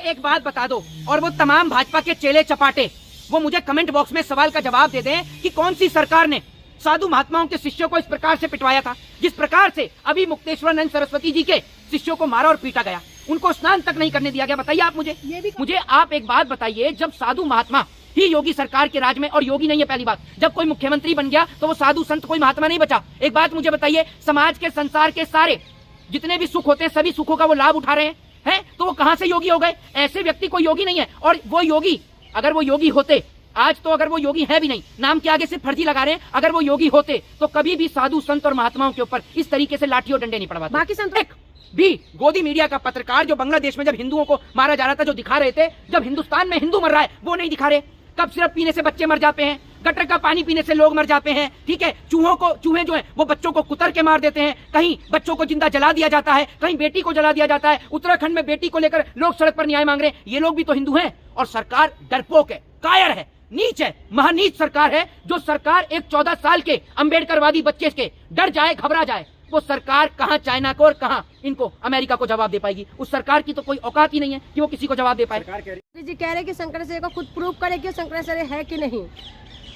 एक बात बता दो, और वो तमाम भाजपा के चेले चपाटे वो मुझे कमेंट बॉक्स में सवाल का जवाब दे दें कि कौन सी सरकार ने साधु महात्माओं के शिष्यों को इस प्रकार से पिटवाया था, जिस प्रकार से अभी मुक्तेश्वरानंद सरस्वती जी के शिष्यों को मारा और पीटा गया, उनको स्नान तक नहीं करने दिया गया। बताइए आप मुझे आप एक बात बताइए, जब साधु महात्मा ही योगी सरकार के राज में, और योगी नहीं है पहली बात, जब कोई मुख्यमंत्री बन गया तो वो साधु संत कोई महात्मा नहीं बचा। एक बात मुझे बताइए, समाज के संसार के सारे जितने भी सुख होते हैं सभी सुखों का वो लाभ उठा रहे हैं, तो वो कहां से योगी हो गए? ऐसे व्यक्ति कोई योगी नहीं है। और वो योगी, अगर वो योगी होते आज, तो अगर वो योगी है भी नहीं, नाम के आगे से फर्जी लगा रहे हैं, अगर वो योगी होते तो कभी भी साधु संत और महात्माओं के ऊपर इस तरीके से लाठी और डंडे नहीं पड़वाते। बाकी संत भी गोदी मीडिया का पत्रकार जो बांग्लादेश में जब हिंदुओं को मारा जा रहा था, जो दिखा रहे थे, जब हिंदुस्तान में हिंदू मर रहा है वो नहीं दिखा रहे। कब सिर्फ पीने से बच्चे मर जाते हैं, गटर का पानी पीने से लोग मर जाते हैं, ठीक है। चूहे जो हैं वो बच्चों को कुतर के मार देते हैं, कहीं बच्चों को जिंदा जला दिया जाता है, कहीं बेटी को जला दिया जाता है। उत्तराखंड में बेटी को लेकर लोग सड़क पर न्याय मांग रहे हैं। ये लोग भी तो हिंदू हैं। और सरकार डरपोक है, कायर है, नीच है, महानीच सरकार है। जो सरकार एक 14 साल के अम्बेडकरवादी बच्चे के डर जाए, घबरा जाए, वो सरकार कहां चाइना को और कहां इनको अमेरिका को जवाब दे पाएगी? उस सरकार की तो कोई औकात ही नहीं है कि वो किसी को जवाब दे पाए। जी कह रहे कि शंकराचार्य को खुद प्रूव करे कि शंकराचार्य है कि नहीं।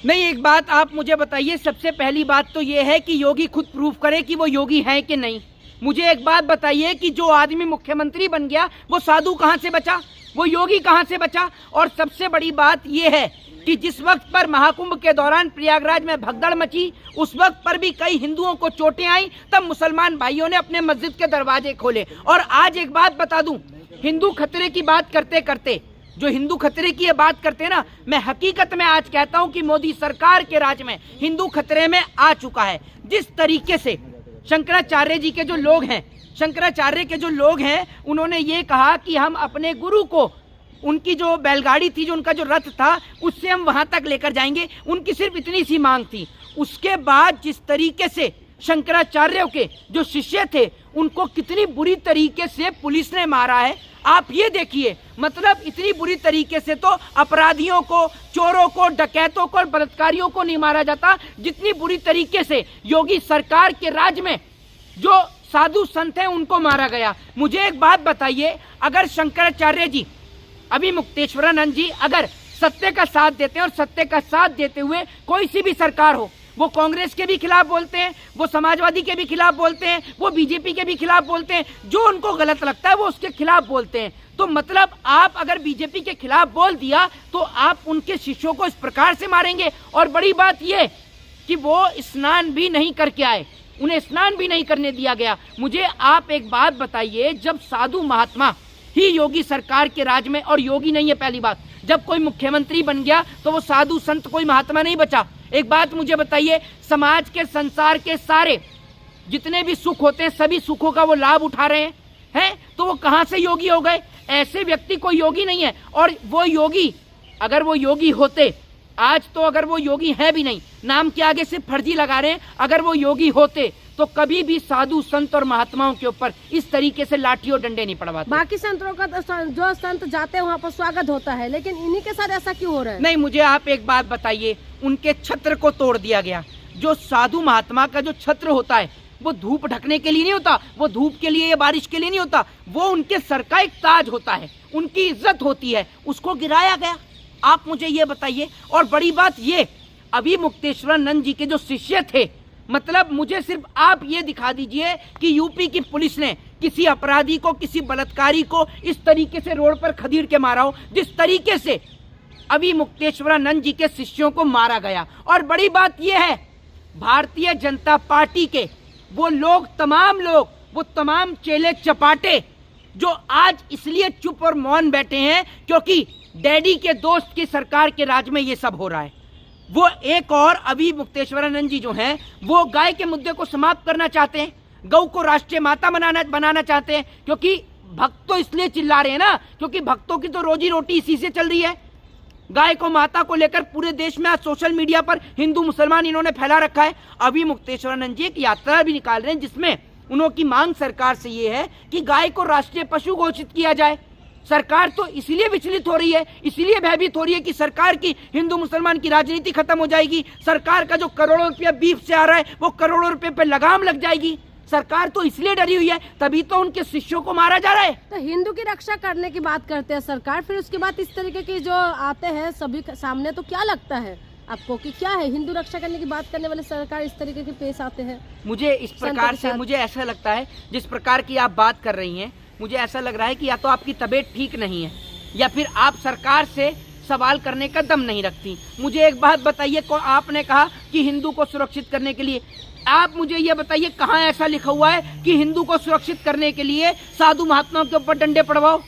नहीं, एक बात आप मुझे बताइए, सबसे पहली बात तो ये है कि योगी खुद प्रूव करे कि वो योगी है कि नहीं। मुझे एक बात बताइए कि जो आदमी मुख्यमंत्री बन गया वो साधु कहां से बचा, वो योगी कहां से बचा? और सबसे बड़ी बात यह है कि जिस वक्त पर महाकुंभ के दौरान प्रयागराज में भगदड़ मची, उस वक्त पर भी कई हिंदुओं को चोटें आई, तब मुसलमान भाइयों ने अपने मस्जिद के दरवाजे खोले। और आज एक बात बता दूं, हिंदू खतरे की बात करते करते, जो हिंदू खतरे की ये बात करते हैं ना, मैं हकीकत में आज कहता हूं कि मोदी सरकार के राज में हिंदू खतरे में आ चुका है। जिस तरीके से शंकराचार्य जी के जो लोग हैं, शंकराचार्य के जो लोग हैं, उन्होंने ये कहा कि हम अपने गुरु को, उनकी जो बैलगाड़ी थी, जो उनका जो रथ था, उससे हम वहां तक लेकर जाएंगे, उनकी सिर्फ इतनी सी मांग थी। उसके बाद जिस तरीके से शंकराचार्यों के जो शिष्य थे उनको कितनी बुरी तरीके से पुलिस ने मारा है, आप ये देखिए। मतलब इतनी बुरी तरीके से तो अपराधियों को, चोरों को, डकैतों को और बलात्कारियों को नहीं मारा जाता, जितनी बुरी तरीके से योगी सरकार के राज में जो साधु संत हैं उनको मारा गया। मुझे एक बात बताइए, अगर शंकराचार्य जी, अभी मुक्तेश्वरानंद जी अगर सत्य का साथ देते हैं, और सत्य का साथ देते हुए कोई सी भी सरकार हो, वो कांग्रेस के भी खिलाफ बोलते हैं, वो समाजवादी के भी खिलाफ बोलते हैं, वो बीजेपी के भी खिलाफ बोलते हैं, जो उनको गलत लगता है वो उसके खिलाफ बोलते हैं। तो मतलब आप अगर बीजेपी के खिलाफ बोल दिया तो आप उनके शिष्यों को इस प्रकार से मारेंगे। और बड़ी बात यह कि वो स्नान भी नहीं करके आए, उन्हें स्नान भी नहीं करने दिया गया। मुझे आप एक बात बताइए, जब साधु महात्मा ही योगी सरकार के राज में, और योगी नहीं है पहली बात, जब कोई मुख्यमंत्री बन गया तो वो साधु संत कोई महात्मा नहीं बचा। एक बात मुझे बताइए, समाज के संसार के सारे जितने भी सुख होते हैं सभी सुखों का वो लाभ उठा रहे हैं, तो वो कहां से योगी हो गए? ऐसे व्यक्ति कोई योगी नहीं है। और वो योगी, अगर वो योगी होते आज, तो अगर वो योगी है भी नहीं, नाम के आगे से फर्जी लगा रहे हैं, अगर वो योगी होते तो कभी भी साधु संत और महात्माओं के ऊपर इस तरीके से लाठी और डंडे नहीं पड़वाते। बाकी संतों का जो संत जाते हैं वहाँ पर स्वागत होता है, लेकिन इन्हीं के साथ ऐसा क्यों हो रहा है? नहीं, मुझे आप एक बात बताइए, उनके छत्र को तोड़ दिया गया। जो साधु महात्मा का जो छत्र होता है वो धूप ढकने के लिए नहीं होता, वो धूप के लिए या बारिश के लिए नहीं होता, वो उनके सर का एक ताज होता है, उनकी इज्जत होती है, उसको गिराया गया। आप मुझे ये बताइए। और बड़ी बात ये, अभी मुक्तेश्वरानंद जी के जो शिष्य थे, मतलब मुझे सिर्फ आप ये दिखा दीजिए कि यूपी की पुलिस ने किसी अपराधी को, किसी बलात्कारी को इस तरीके से रोड पर खदेड़ के मारा हो, जिस तरीके से अभी मुक्तेश्वरानंद जी के शिष्यों को मारा गया। और बड़ी बात यह है, भारतीय जनता पार्टी के वो लोग, तमाम लोग, वो तमाम चेले चपाटे जो आज इसलिए चुप और मौन बैठे हैं क्योंकि डैडी के दोस्त की सरकार के राज में ये सब हो रहा है। वो एक और अभी मुक्तेश्वरानंद जी जो हैं वो गाय के मुद्दे को समाप्त करना चाहते हैं, गौ को राष्ट्रीय माता बनाना चाहते हैं, क्योंकि भक्त तो इसलिए चिल्ला रहे हैं ना, क्योंकि भक्तों की तो रोजी रोटी इसी से चल रही है। गाय को माता को लेकर पूरे देश में आज सोशल मीडिया पर हिंदू मुसलमान इन्होंने फैला रखा है। अभी मुक्तेश्वरानंद जी एक यात्रा भी निकाल रहे हैं जिसमें उनकी मांग सरकार से ये है कि गाय को राष्ट्रीय पशु घोषित किया जाए। सरकार तो इसलिए विचलित हो रही है, इसलिए भयभीत हो रही है कि सरकार की हिंदू मुसलमान की राजनीति खत्म हो जाएगी, सरकार का जो करोड़ों रुपया बीफ से आ रहा है वो करोड़ों रुपए पे लगाम लग जाएगी। सरकार तो इसलिए डरी हुई है, तभी तो उनके शिष्यों को मारा जा रहा है। तो हिंदू की रक्षा करने की बात करते हैं सरकार, फिर उसके बाद इस तरीके की जो आते हैं सभी के सामने, तो क्या लगता है आपको कि क्या है हिंदू रक्षा करने की बात करने वाले सरकार इस तरीके के पेश आते हैं? मुझे इस प्रकार से मुझे ऐसा लगता है, जिस प्रकार की आप बात कर रही हैं, मुझे ऐसा लग रहा है कि या तो आपकी तबीयत ठीक नहीं है या फिर आप सरकार से सवाल करने का दम नहीं रखती। मुझे एक बात बताइए, आपने कहा कि हिंदू को सुरक्षित करने के लिए, आप मुझे ये बताइए कहाँ ऐसा लिखा हुआ है कि हिंदू को सुरक्षित करने के लिए साधु महात्माओं के ऊपर डंडे पड़वाओ?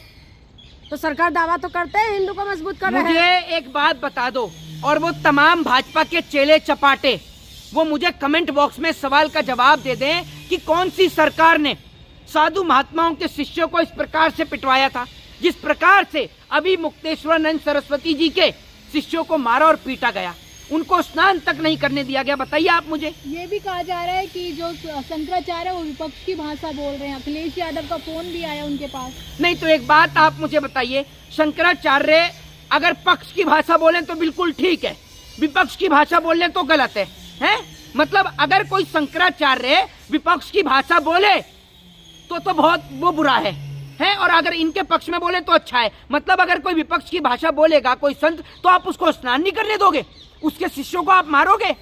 तो सरकार दावा तो करते हैं हिंदू को मजबूत कर रहे हैं। मुझे एक बात बता दो, और वो तमाम भाजपा के चेले चपाटे वो मुझे कमेंट बॉक्स में सवाल का जवाब दे दें कि कौन सी सरकार ने साधु महात्माओं के शिष्यों को इस प्रकार से पिटवाया था, जिस प्रकार से अभी मुक्तेश्वरानंद सरस्वती जी के शिष्यों को मारा और पीटा गया, उनको स्नान तक नहीं करने दिया गया। बताइए आप मुझे। ये भी कहा जा रहा है कि जो शंकराचार्य है वो विपक्ष की भाषा बोल रहे हैं। अखिलेश यादव का फोन भी आया उनके पास। नहीं तो एक बात आप मुझे बताइए, शंकराचार्य अगर पक्ष की भाषा बोले तो बिल्कुल ठीक है, विपक्ष की भाषा बोलने तो गलत है, हैं? मतलब अगर कोई शंकराचार्य विपक्ष की भाषा बोले तो बहुत वो बुरा है, और अगर इनके पक्ष में बोले तो अच्छा है। मतलब अगर कोई विपक्ष की भाषा बोलेगा कोई संत, तो आप उसको स्नान नहीं करने दोगे, उसके शिष्यों को आप मारोगे,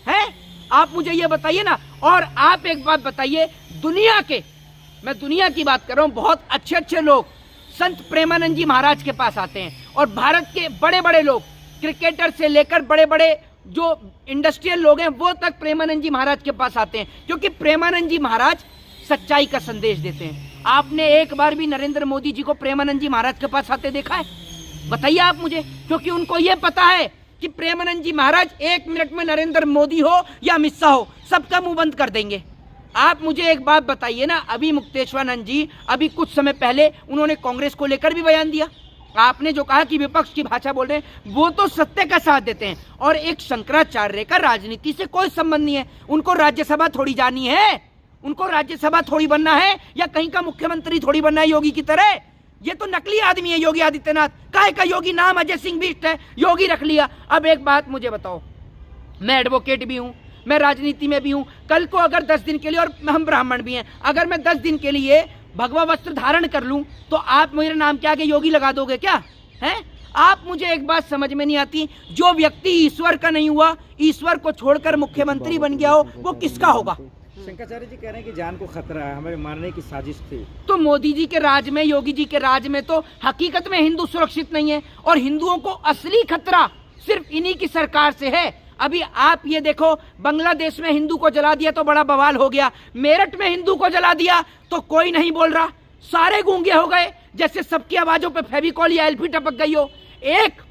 हैं? आप मुझे ये बताइए ना। और आप एक बात बताइए, दुनिया के, मैं दुनिया की बात कर रहा हूँ, बहुत अच्छे अच्छे लोग संत प्रेमानंद जी महाराज के पास आते हैं, और भारत के बड़े बड़े लोग, क्रिकेटर से लेकर बड़े बड़े जो इंडस्ट्रियल लोग हैं वो तक प्रेमानंद जी महाराज के पास आते हैं, क्योंकि प्रेमानंद जी महाराज सच्चाई का संदेश देते हैं। आपने एक बार भी नरेंद्र मोदी जी को प्रेमानंद जी महाराज के पास आते देखा है? बताइए आप मुझे, क्योंकि उनको ये पता है कि प्रेमानंद जी महाराज 1 मिनट में नरेंद्र मोदी हो या अमित शाह हो, सबका मुंह बंद कर देंगे। आप मुझे एक बात बताइए ना, अभी मुक्तेश्वरानंद जी अभी कुछ समय पहले उन्होंने कांग्रेस को लेकर भी बयान दिया। आपने जो कहा कि विपक्ष की भाषा बोल रहे हैं, वो तो सत्य का साथ देते हैं। और एक शंकराचार्य का राजनीति से कोई संबंध नहीं है, उनको राज्यसभा थोड़ी जानी है, उनको राज्यसभा थोड़ी बनना है, या कहीं का मुख्यमंत्री थोड़ी बनना है योगी की तरह। ये तो नकली आदमी है योगी आदित्यनाथ। काहे का योगी? नाम अजय सिंह बिष्ट है, योगी रख लिया। अब एक बात मुझे बताओ, मैं एडवोकेट भी हूँ, मैं राजनीति में भी हूँ, कल को अगर 10 दिन के लिए, और हम ब्राह्मण भी हैं, अगर मैं 10 दिन के लिए भगवा वस्त्र धारण कर लूं तो आप मेरे नाम के आगे योगी लगा दोगे क्या? हैं? आप मुझे एक बात समझ में नहीं आती, जो व्यक्ति ईश्वर का नहीं हुआ, ईश्वर को छोड़कर मुख्यमंत्री बन गया हो, वो किसका होगा? शंकराचार्य जी कह रहे हैं कि जान को खतरा है, हमें मारने की साजिश थी। तो मोदी जी के राज में, योगी जी के राज में तो हकीकत में हिंदू सुरक्षित नहीं है, और हिंदुओं को असली खतरा सिर्फ इन्हीं की सरकार से है। अभी आप ये देखो, बांग्लादेश में हिंदू को जला दिया तो बड़ा बवाल हो गया, मेरठ में हिंदू को जला दिया तो कोई नहीं बोल रहा, सारे गूंगे हो गए, जैसे सबकी आवाजों पे फेविकॉल या एल्फी टपक गई हो। एक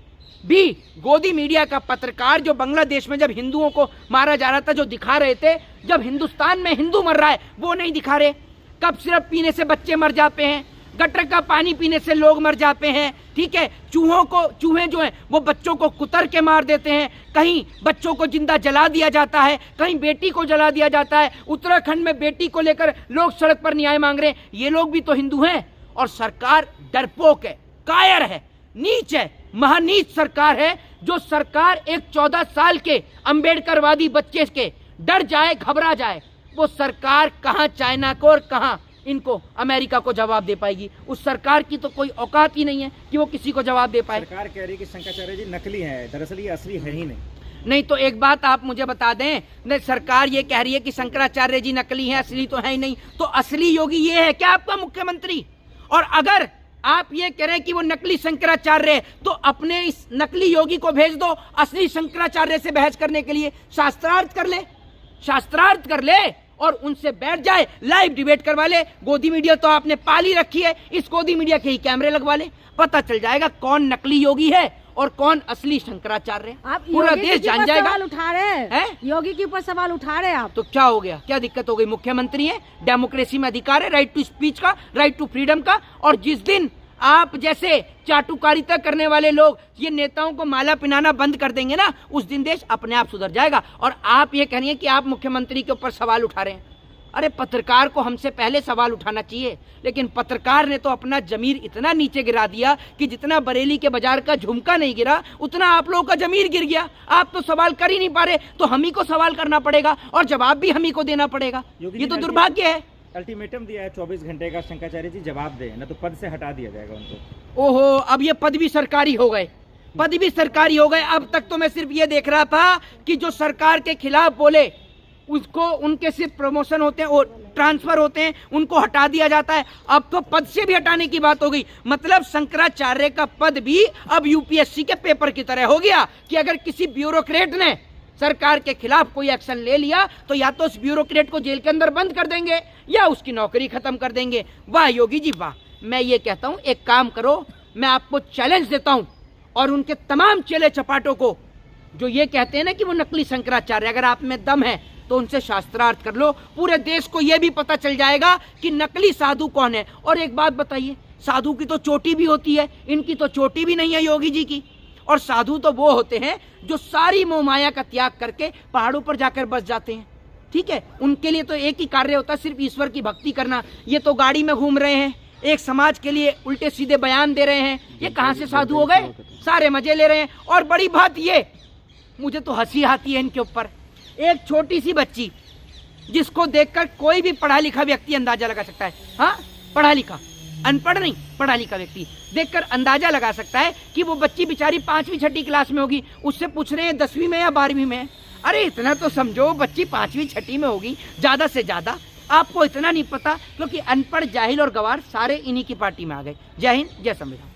भी गोदी मीडिया का पत्रकार जो बांग्लादेश में जब हिंदुओं को मारा जा रहा था, जो दिखा रहे थे, जब हिंदुस्तान में हिंदू मर रहा है, वो नहीं दिखा रहे। कब सिर्फ पीने से बच्चे मर जाते हैं, गटर का पानी पीने से लोग मर जाते हैं, ठीक है, चूहे जो हैं वो बच्चों को कुतर के मार देते हैं, कहीं बच्चों को जिंदा जला दिया जाता है, कहीं बेटी को जला दिया जाता है। उत्तराखंड में बेटी को लेकर लोग सड़क पर न्याय मांग रहे हैं, ये लोग भी तो हिंदू हैं। और सरकार डरपोक है, कायर है, नीच है, महानीच सरकार है। जो सरकार एक 14 साल के अंबेडकरवादी बच्चे के डर जाए, घबरा जाए, वो सरकार कहाँ चाइना को और कहाँ इनको अमेरिका को जवाब दे पाएगी? उस सरकार की तो कोई औकात ही नहीं है कि वो किसी को जवाब दे पाए। सरकार कह रही है कि शंकराचार्य जी नकली हैं, दरअसल ये असली है ही नहीं। नहीं तो एक बात आप मुझे बता दें, नहीं, सरकार ये कह रही है कि शंकराचार्य जी नकली हैं, असली तो है ही नहीं, तो असली योगी ये है क्या आपका मुख्यमंत्री? और अगर आप ये कह रहे हैं कि वो नकली शंकराचार्य है, तो अपने इस नकली योगी को भेज दो असली शंकराचार्य से बहस करने के लिए, शास्त्रार्थ कर ले, शास्त्रार्थ कर ले और उनसे बैठ जाए, लाइव डिबेट करवा ले। गोदी मीडिया तो आपने पाली रखी है, इस गोदी मीडिया के ही कैमरे लगवा ले, पता चल जाएगा कौन नकली योगी है और कौन असली शंकराचार्य है। आप पूरा देश जान जाएगा। सवाल उठा रहे हैं, योगी के ऊपर सवाल उठा रहे हैं आप। तो क्या हो गया? क्या दिक्कत हो गई? मुख्यमंत्री है, डेमोक्रेसी में अधिकार है, राइट टू स्पीच का, राइट टू फ्रीडम का। और जिस दिन आप जैसे चाटुकारिता करने वाले लोग ये नेताओं को माला पिनाना बंद कर देंगे ना, उस दिन देश अपने आप सुधर जाएगा। और आप ये कह रही हैं कि आप मुख्यमंत्री के ऊपर सवाल उठा रहे हैं। अरे पत्रकार को हमसे पहले सवाल उठाना चाहिए, लेकिन पत्रकार ने तो अपना जमीर इतना नीचे गिरा दिया कि जितना बरेली के बाजार का झुमका नहीं गिरा उतना आप लोगों का जमीर गिर गया। आप तो सवाल कर ही नहीं पा रहे, तो हम ही को सवाल करना पड़ेगा और जवाब भी हम ही को देना पड़ेगा। ये तो दुर्भाग्य है। अल्टीमेटम दिया है 24 घंटे का, शंकराचार्य जी जवाब दें, ना तो पद से हटा दिया जाएगा उनको। ओहो, अब ये पद भी सरकारी हो गए, पद भी सरकारी हो गए। अब तक तो मैं सिर्फ ये देख रहा था कि जो सरकार के खिलाफ बोले उसको उनके सिर्फ प्रमोशन होते हैं और ट्रांसफर होते हैं, उनको हटा दिया जाता है। अब तो पद से भी हटाने की बात हो गई। मतलब शंकराचार्य का पद भी अब यूपीएससी के पेपर की तरह हो गया कि अगर किसी ब्यूरोक्रेट ने सरकार के खिलाफ कोई एक्शन ले लिया तो या तो उस ब्यूरोक्रेट को जेल के अंदर बंद कर देंगे या उसकी नौकरी खत्म कर देंगे। वाह योगी जी वाह। मैं ये कहता हूं, एक काम करो, मैं आपको चैलेंज देता हूं और उनके तमाम चेले चपाटों को जो ये कहते हैं ना कि वो नकली शंकराचार्य, अगर आप में दम है तो उनसे शास्त्रार्थ कर लो। पूरे देश को यह भी पता चल जाएगा कि नकली साधु कौन है। और एक बात बताइए, साधु की तो चोटी भी होती है, इनकी तो चोटी भी नहीं है योगी जी की। और साधु तो वो होते हैं जो सारी मोह माया का त्याग करके पहाड़ों पर जाकर बस जाते हैं। ठीक है, उनके लिए तो एक ही कार्य होता है, सिर्फ ईश्वर की भक्ति करना। ये तो गाड़ी में घूम रहे हैं, एक समाज के लिए उल्टे सीधे बयान दे रहे हैं, ये कहां से साधु हो गए? सारे मजे ले रहे हैं। और बड़ी बात ये, मुझे तो हंसी आती है इनके ऊपर। एक छोटी सी बच्ची जिसको देखकर कोई भी पढ़ा लिखा व्यक्ति अंदाजा लगा सकता है, हाँ पढ़ा लिखा, अनपढ़ नहीं, पढ़ा लिखा व्यक्ति देखकर अंदाजा लगा सकता है कि वो बच्ची बेचारी 5वीं 6वीं क्लास में होगी। उससे पूछ रहे हैं 10वीं में या 12वीं में। अरे इतना तो समझो, बच्ची 5वीं 6वीं में होगी ज्यादा से ज्यादा। आपको इतना नहीं पता क्योंकि अनपढ़, जाहिल और गवार सारे इन्हीं की पार्टी में आ गए। जय हिंद, जय संविधान।